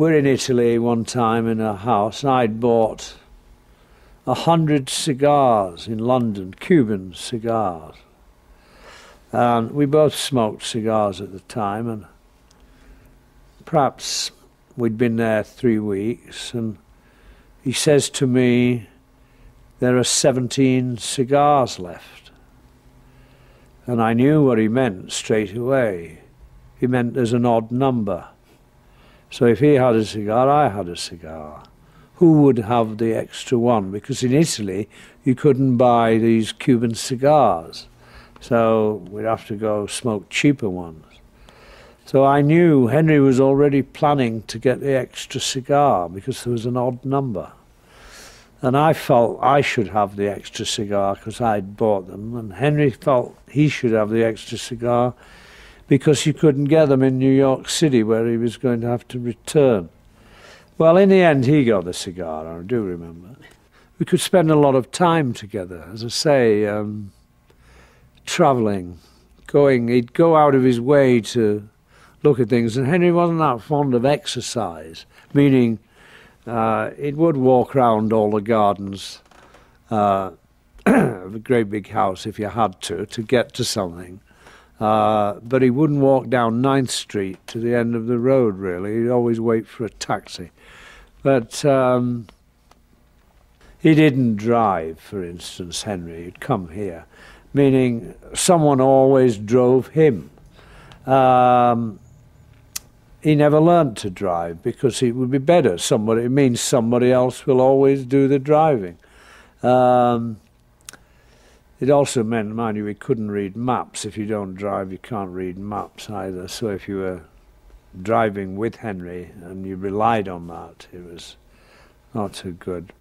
we're in Italy one time in a house, and I'd bought 100 cigars in London, Cuban cigars. And we both smoked cigars at the time, and perhaps we'd been there 3 weeks, and he says to me, there are 17 cigars left. And I knew what he meant straight away. He meant there's an odd number. So if he had a cigar, I had a cigar. Who would have the extra one? Because in Italy, you couldn't buy these Cuban cigars. So we'd have to go smoke cheaper ones. So I knew Henry was already planning to get the extra cigar because there was an odd number. And I felt I should have the extra cigar because I'd bought them. And Henry felt he should have the extra cigar because you couldn't get them in New York City where he was going to have to return. Well, in the end, he got the cigar, I do remember. We could spend a lot of time together, as I say, travelling, going. He'd go out of his way to look at things, and Henry wasn't that fond of exercise, meaning he would walk around all the gardens of a great big house if you had to get to something. But he wouldn't walk down 9th Street to the end of the road, really. He'd always wait for a taxi. But he didn't drive, for instance, Henry. He'd come here, meaning someone always drove him. He never learned to drive because it would be better. It means somebody else will always do the driving. It also meant, mind you, we couldn't read maps. If you don't drive, you can't read maps either. So if you were driving with Henry and you relied on that, it was not too good.